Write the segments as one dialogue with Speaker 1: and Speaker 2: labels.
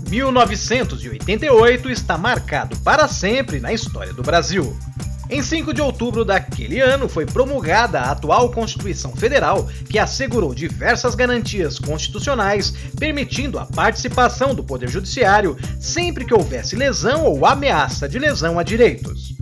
Speaker 1: 1988 está marcado para sempre na história do Brasil. Em 5 de outubro daquele ano foi promulgada a atual Constituição Federal, que assegurou diversas garantias constitucionais, permitindo a participação do Poder Judiciário sempre que houvesse lesão ou ameaça de lesão a direitos.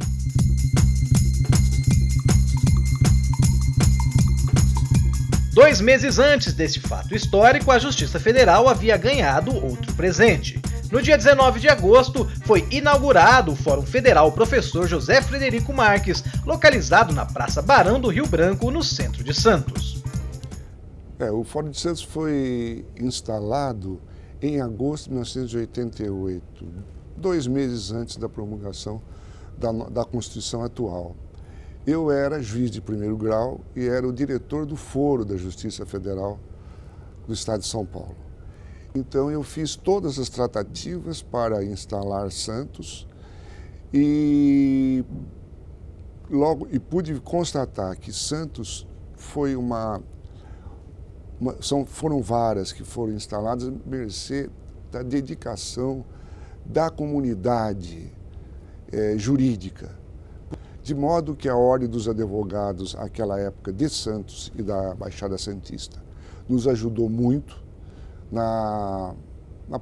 Speaker 1: Dois meses antes desse fato histórico, a Justiça Federal havia ganhado outro presente. No dia 19 de agosto, foi inaugurado o Fórum Federal Professor José Frederico Marques, localizado na Praça Barão do Rio Branco, no centro de Santos.
Speaker 2: O Fórum de Santos foi instalado em agosto de 1988, 2 meses antes da promulgação da Constituição atual. Eu era juiz de primeiro grau e era o diretor do Foro da Justiça Federal do Estado de São Paulo. Então eu fiz todas as tratativas para instalar Santos e pude constatar que Santos foi foram varas que foram instaladas a mercê da dedicação da comunidade jurídica. De modo que a Ordem dos Advogados, naquela época de Santos e da Baixada Santista, nos ajudou muito na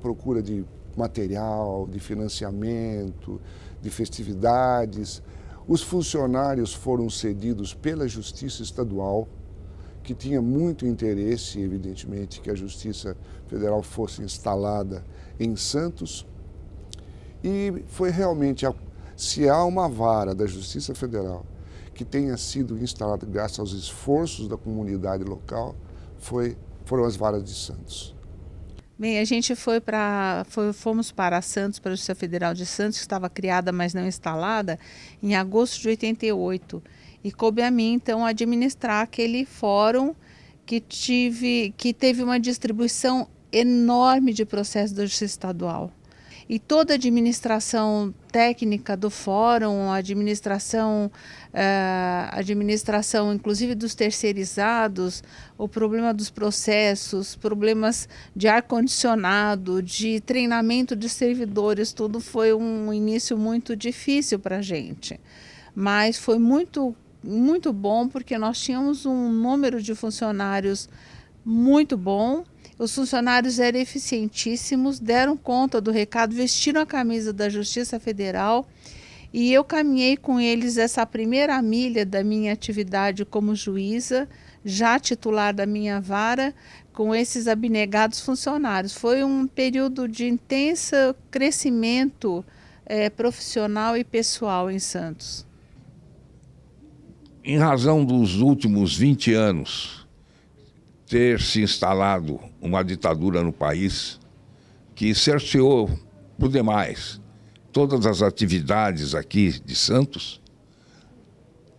Speaker 2: procura de material, de financiamento, de festividades. Os funcionários foram cedidos pela Justiça Estadual, que tinha muito interesse, evidentemente, que a Justiça Federal fosse instalada em Santos. E foi realmente, se há uma vara da Justiça Federal que tenha sido instalada graças aos esforços da comunidade local, foram as varas de Santos.
Speaker 3: Bem, a gente fomos para Santos, para a Justiça Federal de Santos, que estava criada, mas não instalada, em agosto de 88. E coube a mim, então, administrar aquele fórum que teve uma distribuição enorme de processos da Justiça Estadual. E toda a administração técnica do fórum, a administração inclusive dos terceirizados, o problema dos processos, problemas de ar-condicionado, de treinamento de servidores, tudo foi um início muito difícil para a gente. Mas foi muito, muito bom, porque nós tínhamos um número de funcionários muito bom. Os funcionários eram eficientíssimos, deram conta do recado, vestiram a camisa da Justiça Federal e eu caminhei com eles essa primeira milha da minha atividade como juíza, já titular da minha vara, com esses abnegados funcionários. Foi um período de intenso crescimento profissional e pessoal em Santos.
Speaker 4: Em razão dos últimos 20 anos, ter se instalado uma ditadura no país que cerceou, por demais, todas as atividades aqui de Santos,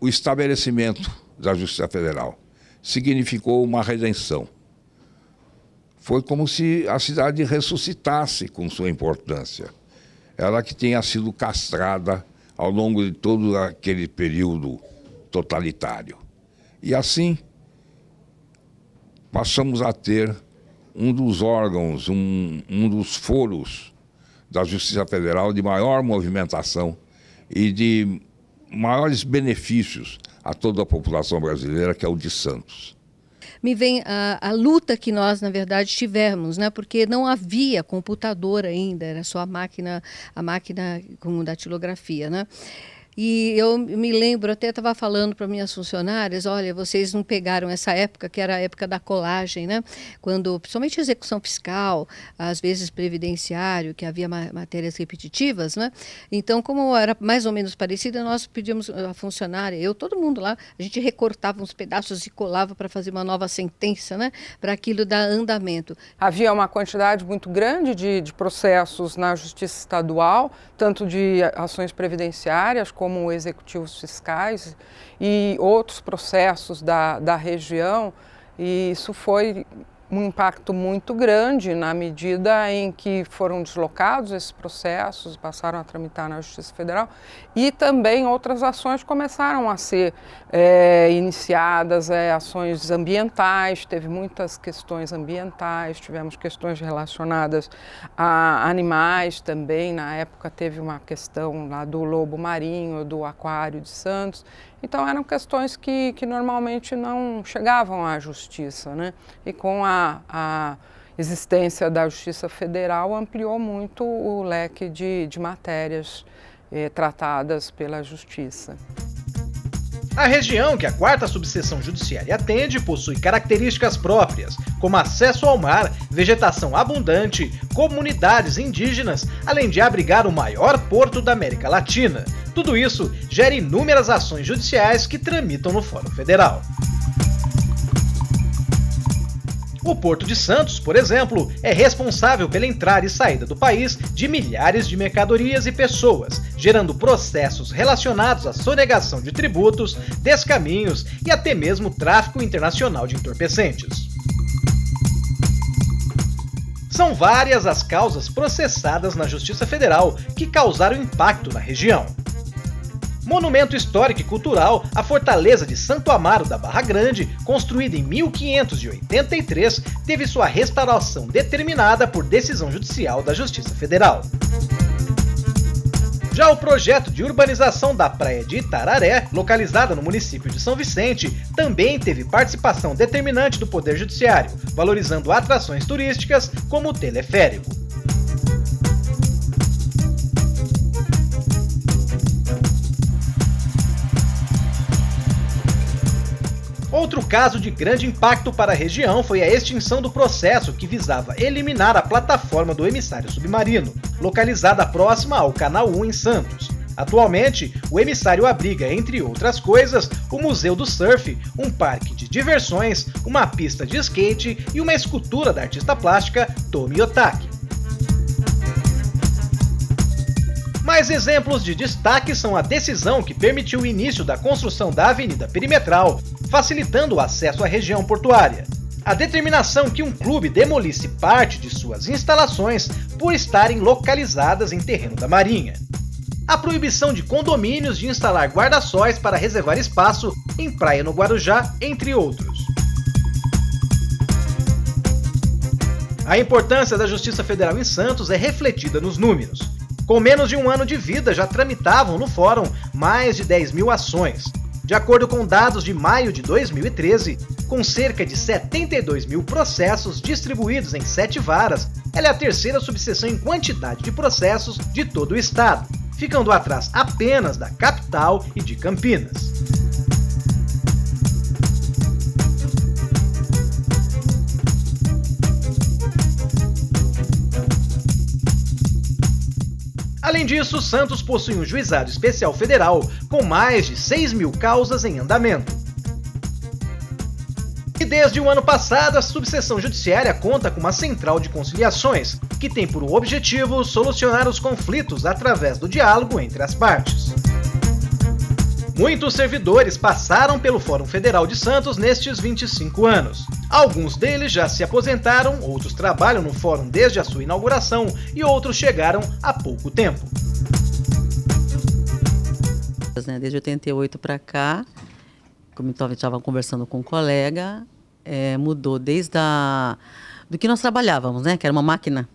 Speaker 4: o estabelecimento da Justiça Federal significou uma redenção. Foi como se a cidade ressuscitasse com sua importância. Ela que tinha sido castrada ao longo de todo aquele período totalitário. E assim, passamos a ter um dos órgãos, um dos foros da Justiça Federal de maior movimentação e de maiores benefícios a toda a população brasileira, que é o de Santos.
Speaker 5: Me vem a luta que nós, na verdade, tivemos, né? Porque não havia computador ainda, era só a máquina como datilografia, né? E eu me lembro, até estava falando para minhas funcionárias, olha, vocês não pegaram essa época, que era a época da colagem, né? Quando, principalmente execução fiscal, às vezes previdenciário, que havia matérias repetitivas, né? Então, como era mais ou menos parecida, nós pedimos a funcionária, todo mundo lá, a gente recortava uns pedaços e colava para fazer uma nova sentença, né? Para aquilo dar andamento.
Speaker 6: Havia uma quantidade muito grande de processos na Justiça Estadual, tanto de ações previdenciárias, como executivos fiscais e outros processos da região, e isso foi um impacto muito grande na medida em que foram deslocados esses processos, passaram a tramitar na Justiça Federal e também outras ações começaram a ser iniciadas, ações ambientais, teve muitas questões ambientais, tivemos questões relacionadas a animais também, na época teve uma questão lá do lobo marinho, do aquário de Santos. Então eram questões que normalmente não chegavam à justiça, né? E com a existência da Justiça Federal ampliou muito o leque de matérias tratadas pela Justiça.
Speaker 1: A região que a 4ª Subseção Judiciária atende possui características próprias, como acesso ao mar, vegetação abundante, comunidades indígenas, além de abrigar o maior porto da América Latina. Tudo isso gera inúmeras ações judiciais que tramitam no Fórum Federal. O Porto de Santos, por exemplo, é responsável pela entrada e saída do país de milhares de mercadorias e pessoas, gerando processos relacionados à sonegação de tributos, descaminhos e até mesmo tráfico internacional de entorpecentes. São várias as causas processadas na Justiça Federal que causaram impacto na região. Monumento histórico e cultural, a Fortaleza de Santo Amaro da Barra Grande, construída em 1583, teve sua restauração determinada por decisão judicial da Justiça Federal. Já o projeto de urbanização da praia de Itararé, localizada no município de São Vicente, também teve participação determinante do Poder Judiciário, valorizando atrações turísticas como o teleférico. Outro caso de grande impacto para a região foi a extinção do processo que visava eliminar a plataforma do emissário submarino, localizada próxima ao Canal 1 em Santos. Atualmente, o emissário abriga, entre outras coisas, o Museu do Surf, um parque de diversões, uma pista de skate e uma escultura da artista plástica Tomi Otaki. Mais exemplos de destaque são a decisão que permitiu o início da construção da Avenida Perimetral, facilitando o acesso à região portuária. A determinação que um clube demolisse parte de suas instalações por estarem localizadas em terreno da Marinha. A proibição de condomínios de instalar guarda-sóis para reservar espaço em praia no Guarujá, entre outros. A importância da Justiça Federal em Santos é refletida nos números. Com menos de um ano de vida, já tramitavam no Fórum mais de 10 mil ações. De acordo com dados de maio de 2013, com cerca de 72 mil processos distribuídos em 7 varas, ela é a 3ª subseção em quantidade de processos de todo o estado, ficando atrás apenas da capital e de Campinas. Além disso, Santos possui um juizado especial federal com mais de 6 mil causas em andamento. E desde o ano passado, a subseção judiciária conta com uma central de conciliações, que tem por objetivo solucionar os conflitos através do diálogo entre as partes. Muitos servidores passaram pelo Fórum Federal de Santos nestes 25 anos. Alguns deles já se aposentaram, outros trabalham no Fórum desde a sua inauguração e outros chegaram há pouco tempo.
Speaker 7: Desde 88 para cá, como estava conversando com um colega, mudou desde do que nós trabalhávamos, né? Que era uma máquina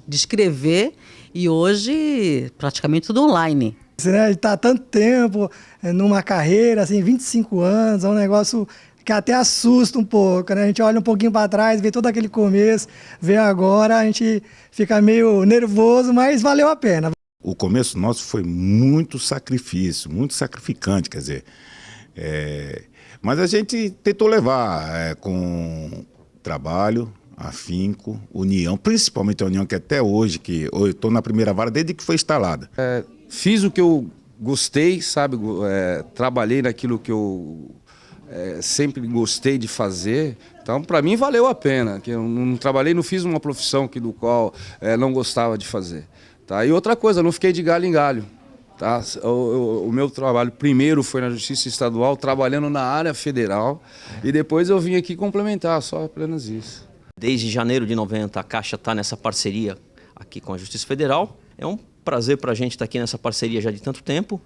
Speaker 7: de escrever e hoje praticamente tudo online.
Speaker 8: Né? Está há tanto tempo numa carreira, assim, 25 anos, é um negócio que até assusta um pouco, né? A gente olha um pouquinho para trás, vê todo aquele começo, vê agora, a gente fica meio nervoso, mas valeu a pena.
Speaker 9: O começo nosso foi muito sacrifício, muito sacrificante, quer dizer, mas a gente tentou levar com trabalho, afinco, união, principalmente a união que até hoje, que eu estou na primeira vara desde que foi instalada.
Speaker 10: Fiz o que eu gostei, sabe? Trabalhei naquilo que eu sempre gostei de fazer. Então, para mim, valeu a pena. Que eu não trabalhei, não fiz uma profissão do qual não gostava de fazer. Tá? E outra coisa, não fiquei de galho em galho. Tá? O meu trabalho primeiro foi na Justiça Estadual, trabalhando na área federal. E depois eu vim aqui complementar, só apenas isso.
Speaker 11: Desde janeiro de 90, a Caixa está nessa parceria aqui com a Justiça Federal. É um prazer para a gente estar aqui nessa parceria já de tanto tempo,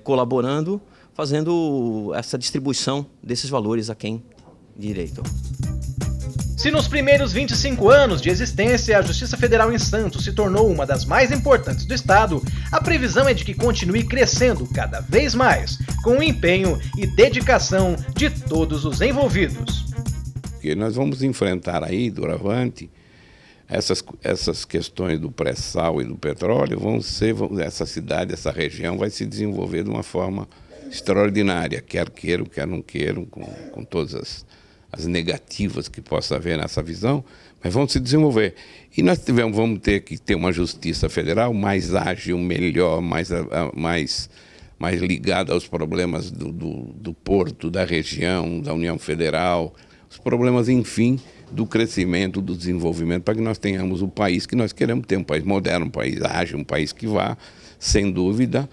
Speaker 11: colaborando, fazendo essa distribuição desses valores a quem de direito.
Speaker 1: Se nos primeiros 25 anos de existência a Justiça Federal em Santos se tornou uma das mais importantes do estado, a previsão é de que continue crescendo cada vez mais, com o empenho e dedicação de todos os envolvidos.
Speaker 4: Porque nós vamos enfrentar aí, doravante, essas questões do pré-sal e do petróleo, essa cidade, essa região vai se desenvolver de uma forma extraordinária, quer queiram, quer não queiram, com todas as negativas que possa haver nessa visão, mas vão se desenvolver. E nós vamos ter que ter uma justiça federal mais ágil, melhor, mais ligada aos problemas do porto, da região, da União Federal, os problemas, enfim, do crescimento, do desenvolvimento, para que nós tenhamos o país que nós queremos ter, um país moderno, um país ágil, um país que vá, sem dúvida,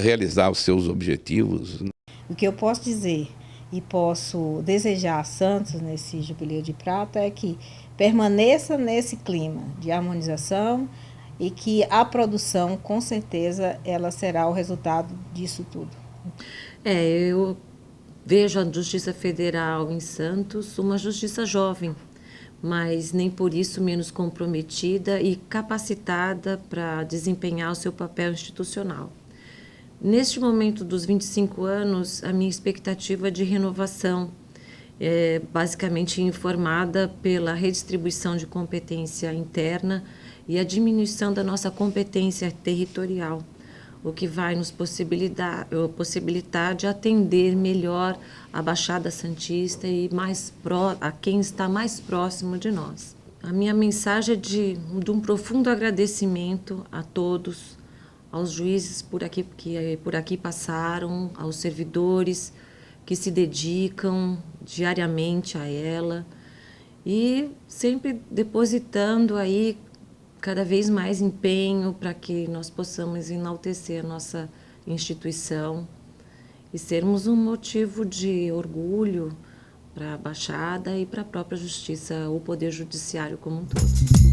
Speaker 4: realizar os seus objetivos.
Speaker 12: O que eu posso dizer e posso desejar a Santos nesse Jubileu de Prata é que permaneça nesse clima de harmonização e que a produção, com certeza, ela será o resultado disso tudo.
Speaker 13: Eu vejo a Justiça Federal em Santos uma justiça jovem, mas nem por isso menos comprometida e capacitada para desempenhar o seu papel institucional. Neste momento dos 25 anos, a minha expectativa de renovação é basicamente informada pela redistribuição de competência interna e a diminuição da nossa competência territorial, o que vai nos possibilitar de atender melhor a Baixada Santista e a quem está mais próximo de nós. A minha mensagem é de um profundo agradecimento a todos, aos juízes que por aqui passaram, aos servidores que se dedicam diariamente a ela e sempre depositando aí cada vez mais empenho para que nós possamos enaltecer a nossa instituição e sermos um motivo de orgulho para a Baixada e para a própria Justiça, o Poder Judiciário como um todo.